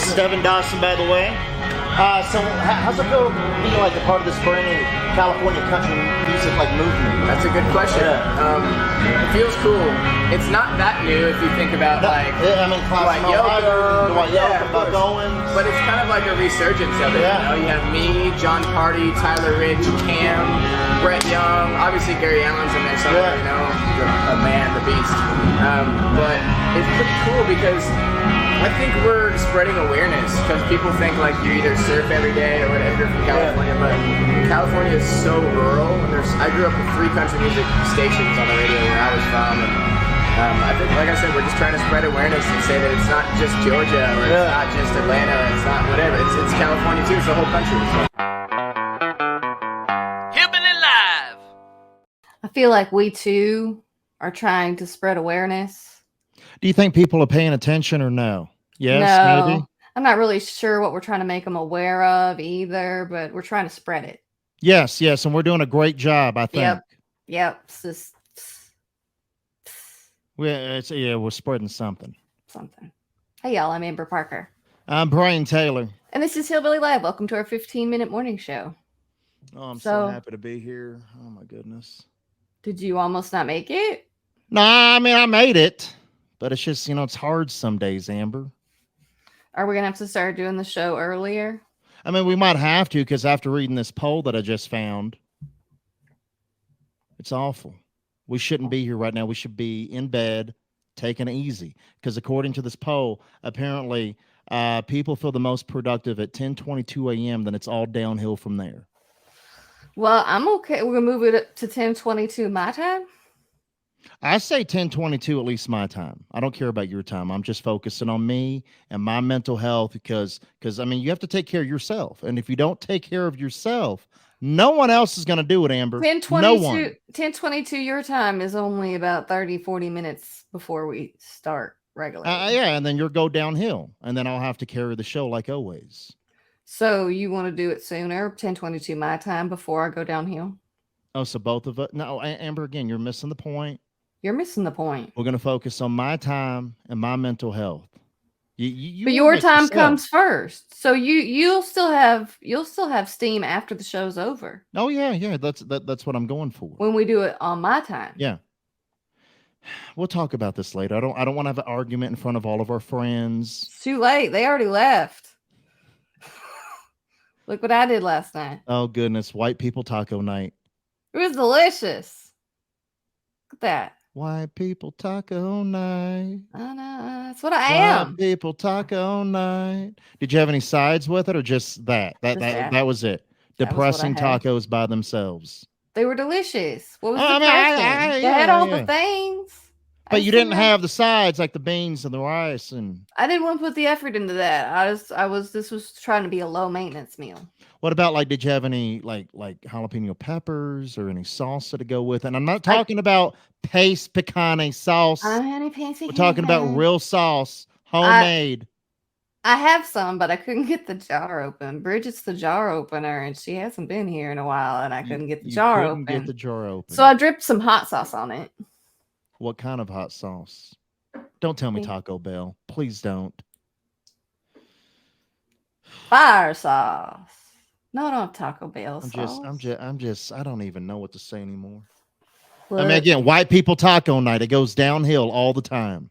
This is Devin Dawson, by the way. So how's it feel being like a part of this brand new California country music movement? That's a good question. Yeah. It feels cool. It's not that new if you think about Dwight Yoko, Buck Owens. But it's kind of like a resurgence of it. Yeah. You have me, John Party, Tyler Rich, Cam, Brett Young, obviously Gary Allen's in there somewhere, a man, the beast. But it's pretty cool because I think we're spreading awareness because people think you either surf every day or whatever from California, but California is so rural. I grew up with 3 country music stations on the radio where I was from, and I think, like I said, we're just trying to spread awareness and say that it's not just Georgia or it's not just Atlanta, or it's not whatever. It's California too. It's the whole country. Hillbilly Live. I feel like we too are trying to spread awareness. Do you think people are paying attention or no? Yes, no, maybe. I'm not really sure what we're trying to make them aware of either, but we're trying to spread it. Yes, and we're doing a great job, I think. Yep. We're spreading something. Hey, y'all, I'm Amber Parker. I'm Brian Taylor. And this is Hillbilly Live. Welcome to our 15-minute morning show. Oh, I'm so happy to be here. Oh, my goodness. Did you almost not make it? No, I mean, I made it. But it's just, it's hard some days, Amber. Are we going to have to start doing the show earlier? I mean, we might have to, because after reading this poll that I just found, it's awful. We shouldn't be here right now. We should be in bed, taking it easy. Because according to this poll, apparently people feel the most productive at 10:22 a.m. Then it's all downhill from there. Well, I'm okay. We're going to move it to 10:22 my time. I say 10:22, at least my time. I don't care about your time. I'm just focusing on me and my mental health because I mean, you have to take care of yourself. And if you don't take care of yourself, no one else is going to do it, Amber. 10:22 your time is only about 30-40 minutes before we start regularly. And then you'll go downhill, and then I'll have to carry the show like always. So you want to do it sooner, 10:22 my time, before I go downhill? Oh, so both of us? No, Amber, again, you're missing the point. You're missing the point. We're going to focus on my time and my mental health. But your time comes first, so you'll still have steam after the show's over. Oh yeah, that's what I'm going for. When we do it on my time. Yeah. We'll talk about this later. I don't want to have an argument in front of all of our friends. It's too late. They already left. Look what I did last night. Oh goodness, white people taco night. It was delicious. Look at that. White people taco night. I know. That's what I am. White people taco night. Did you have any sides with it or just that? That was it. Depressing tacos by themselves. They were delicious. What was depressing? They had all the things. But you didn't have the sides like the beans and the rice and I didn't want to put the effort into that. This was trying to be a low maintenance meal. What about did you have any like jalapeno peppers or any salsa to go with it? And I'm not talking about paste picante sauce. We're talking about real sauce, homemade. I have some, but I couldn't get the jar open. Bridget's the jar opener, and she hasn't been here in a while, and I couldn't get the jar open. Get the jar open. So I dripped some hot sauce on it. What kind of hot sauce? Don't tell me Taco Bell. Please don't. Fire sauce. No, not Taco Bell sauce. I'm just, I don't even know what to say anymore. Look. I mean, again, white people taco night. It goes downhill all the time.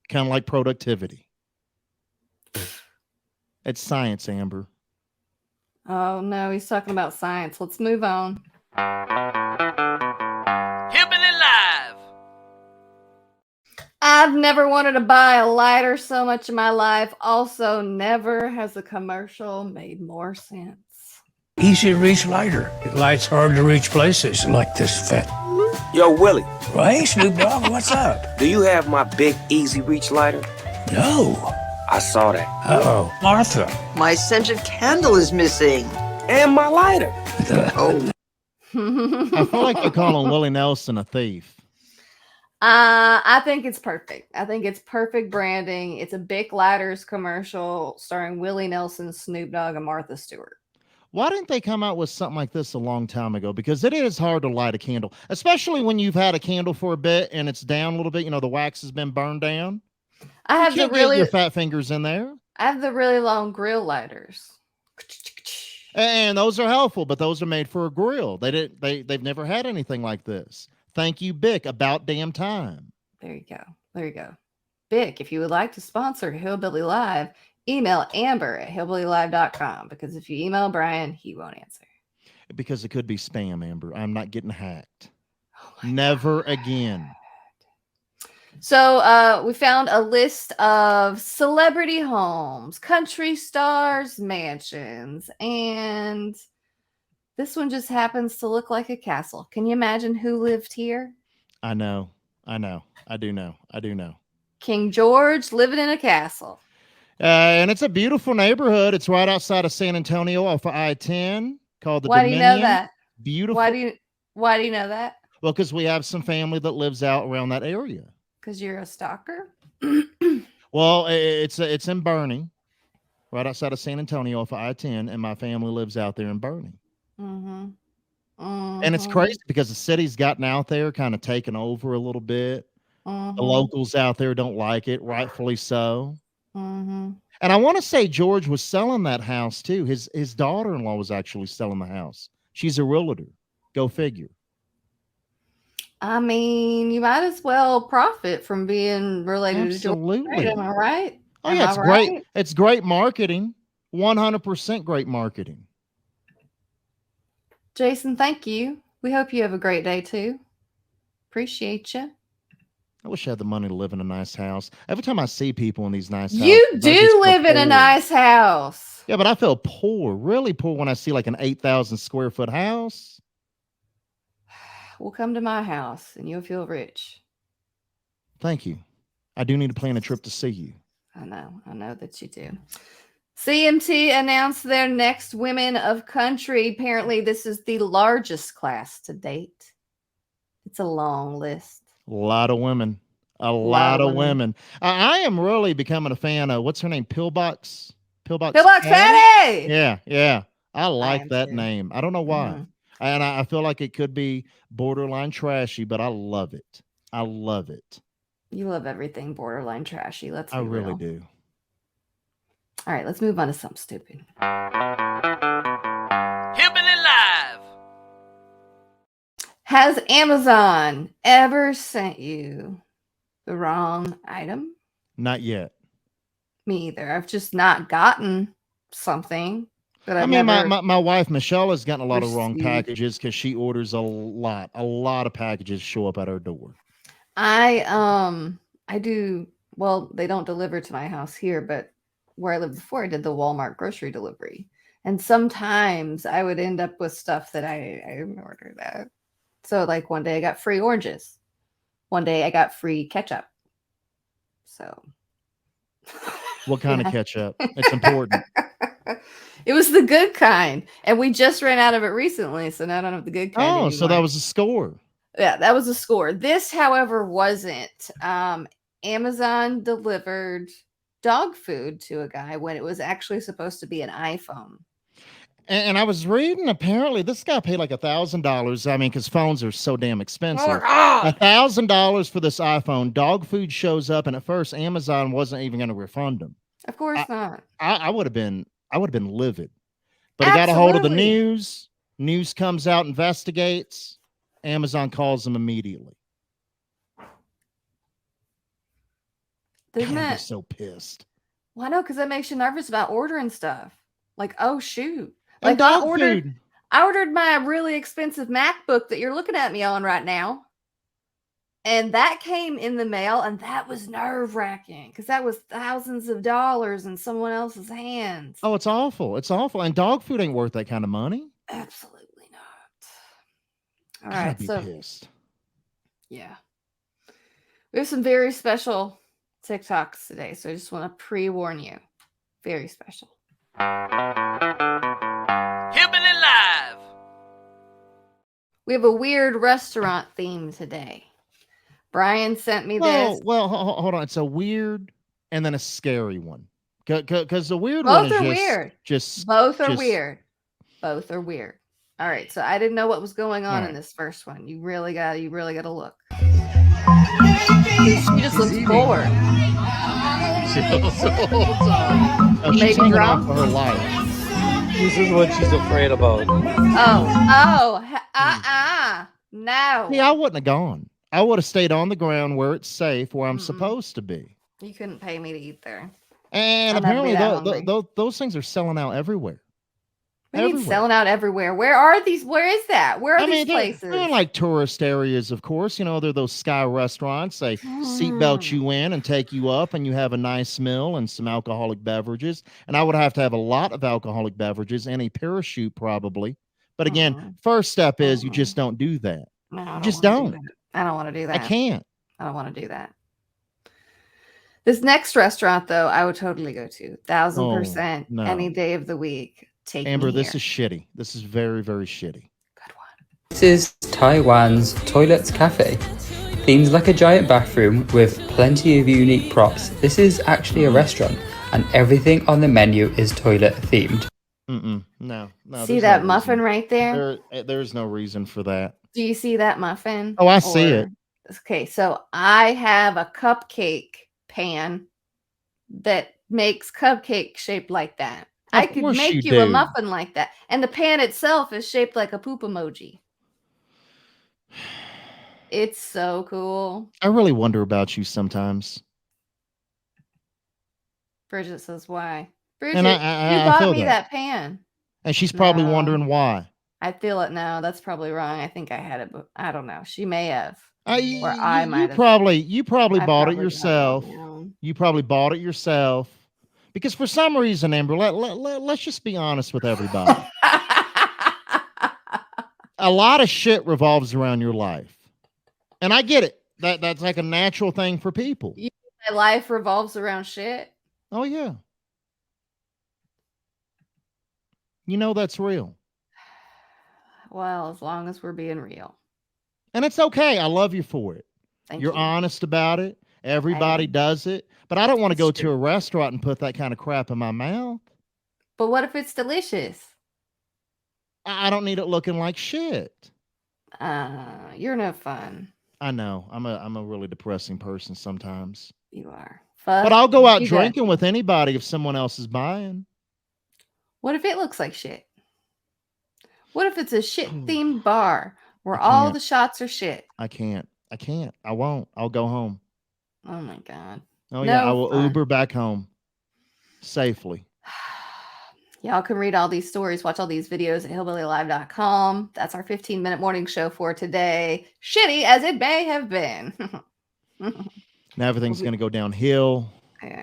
Kind of like productivity. It's science, Amber. Oh, no, he's talking about science. Let's move on. Hillbilly Live. I've never wanted to buy a lighter so much in my life. Also, never has a commercial made more sense. Easy to reach lighter. It lights hard to reach places like this fat. Yo, Willie. Hey, Snoop Dogg, what's up? Do you have my big Easy Reach lighter? No. I saw that. Uh-oh. Martha. My scented candle is missing. And my lighter. Oh. I feel like they're calling Willie Nelson a thief. I think it's perfect. I think it's perfect branding. It's a Bic Lighters commercial starring Willie Nelson, Snoop Dogg, and Martha Stewart. Why didn't they come out with something like this a long time ago? Because it is hard to light a candle, especially when you've had a candle for a bit and it's down a little bit. You know, the wax has been burned down. I have get your fat fingers in there. I have the really long grill lighters. And those are helpful, but those are made for a grill. They've never had anything like this. Thank you, Bic. About damn time. There you go. There you go. Bic, if you would like to sponsor Hillbilly Live, email amber@hillbillylive.com, because if you email Brian, he won't answer. Because it could be spam, Amber. I'm not getting hacked. Never again. So we found a list of celebrity homes, country stars, mansions, and this one just happens to look like a castle. Can you imagine who lived here? I know. I do know. King George living in a castle. And it's a beautiful neighborhood. It's right outside of San Antonio off of I-10 called the Why Dominion. do you know that? Beautiful. Why do you know that? Well, because we have some family that lives out around that area. Because you're a stalker? Well, it's in Bernie, right outside of San Antonio off of I-10, and my family lives out there in Bernie. Mm-hmm. And it's crazy because the city's gotten out there, kind of taken over a little bit. The locals out there don't like it, rightfully so. And I want to say George was selling that house too. His daughter-in-law was actually selling the house. She's a realtor. Go figure. I mean, you might as well profit from being related to George. Absolutely. Am I right? Oh yeah, it's great. It's great marketing. 100% great marketing. Jason, thank you. We hope you have a great day too. Appreciate you. I wish I had the money to live in a nice house. Every time I see people in these nice houses, You I just do feel live in a poor. nice house. Yeah, but I feel poor, really poor when I see like an 8,000 square foot house. Well, come to my house and you'll feel rich. Thank you. I do need to plan a trip to see you. I know that you do. CMT announced their next Women of Country. Apparently, this is the largest class to date. It's a long list. A lot of women. A lot of women. I am really becoming a fan of, what's her name? Pillbox Fatty! Yeah. I like that too. name. I don't know why. And I feel like it could be borderline trashy, but I love it. I love it. You love everything borderline trashy. Let's be I really real. do. All right, let's move on to something stupid. Hillbilly Live. Has Amazon ever sent you the wrong item? Not yet. Me either. I've just not gotten something that I I've mean, never my wife, Michelle, has gotten a lot of wrong received. packages because she orders a lot of packages show up at her door. I do, well, they don't deliver to my house here, but where I lived before, I did the Walmart grocery delivery. And sometimes I would end up with stuff that I didn't order that. So like one day I got free oranges. One day I got free ketchup. So What kind of ketchup? It's important. it was the good kind. And we just ran out of it recently. So now I don't have the good kind. Oh, so that anymore. was a score. Yeah, that was a score. This, however, wasn't. Amazon delivered dog food to a guy when it was actually supposed to be an iPhone. And I was reading, apparently this guy paid like $1,000. I mean, because phones are so damn expensive. $1,000 for this iPhone. Dog food shows up, and at first Amazon wasn't even going to refund him. Of course not. I would have been livid. But he got a hold of the Absolutely. news. News comes out, investigates. Amazon calls him immediately. Doesn't God, I'm that? so pissed. Well, I know, because that makes you nervous about ordering stuff. Like, oh shoot! And Like dog food. I ordered my really expensive MacBook that you're looking at me on right now, and that came in the mail, and that was nerve-wracking because that was thousands of dollars in someone else's hands. Oh, it's awful. It's awful. And dog food ain't worth that kind of money. Absolutely not. All I'd right, be so pissed. yeah, we have some very special TikToks today, so I just want to pre-warn you. Very special. Hillbilly Live. We have a weird restaurant theme today. Brian sent me this. Well, hold on. It's a weird and then a scary one. Because the weird one Both is are just, weird. Just Both are just- weird. Both are weird. All right, so I didn't know what was going on All in right. this first one. You really got to look. You just looked bored. chills the whole time. Oh, she's Maybe hanging drunk? on for her life. This is what she's afraid about. No. See, I wouldn't have gone. I would have stayed on the ground where it's safe, where I'm Mm-mm. supposed to be. You couldn't pay me to eat there. And I'll never be apparently, that hungry. those things are selling out everywhere. What do you mean Everywhere. selling out everywhere? Where are these? Where is that? Where are I these mean, places? they're in like tourist areas, of course. You know, they're those sky restaurants. They seatbelt you in and take you up, and you have a nice meal and some alcoholic beverages. And I would have to have a lot of alcoholic beverages and a parachute, probably. But again, first step is you just don't do that. No, I You don't just wanna do don't. that. I don't want to do I that. can't. I don't want to do that. This next restaurant, though, I would totally go to. 1000% no. any day of the week. Take Amber, me this here. is shitty. This is very, very shitty. This is Taiwan's Toilets Cafe. Themed like a giant bathroom with plenty of unique props. This is actually a restaurant, and everything on the menu is toilet themed. No. See there's that no muffin reason. right there? There's no reason for that. Do you see that muffin? Oh, I see it. Okay, so I have a cupcake pan that makes cupcake shaped like that. I Of could course make you you a do. muffin like that. And the pan itself is shaped like a poop emoji. It's so cool. I really wonder about you sometimes. Bridget says, why? Bridget, And you I bought feel me that. that pan. And she's probably No. wondering why. I feel it now. That's probably wrong. I think I had it, but I don't know. She may have. Or You I might have. probably I bought it probably got yourself. on my own. You probably bought it yourself. Because for some reason, Amber, let's just be honest with everybody. A lot of shit revolves around your life. And I get it. That's like a natural thing for people. My life revolves around shit. Oh, yeah. You know that's real. Well, as long as we're being real. And it's okay. I love you for it. Thank You're you. honest about it. Everybody does it. But I don't want to go to a restaurant and put that kind of crap in my mouth. But what if it's delicious? I don't need it looking like shit. You're no fun. I know. I'm a really depressing person sometimes. You are. But I'll go out you drinking with anybody if someone else is buying. What if it looks like shit? What if it's a shit themed bar where all can't. the shots are shit? I can't. I won't. I'll go home. Oh my God. Oh, yeah. I No will fun. Uber back home safely. Y'all can read all these stories, watch all these videos at hillbillylive.com. That's our 15-minute morning show for today. Shitty as it may have been. Now everything's going to go downhill. Yeah.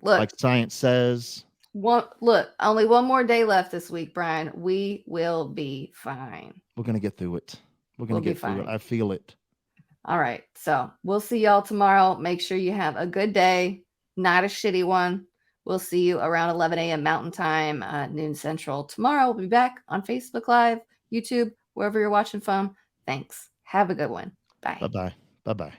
Look, Like science says. Only one more day left this week, Brian. We will be fine. We're going to get through it. We're going We'll to be get through it. fine. I feel it. All right. So we'll see y'all tomorrow. Make sure you have a good day, not a shitty one. We'll see you around 11 a.m. Mountain Time, noon Central. Tomorrow we'll be back on Facebook Live, YouTube, wherever you're watching from. Thanks. Have a good one. Bye. Bye-bye. Bye-bye.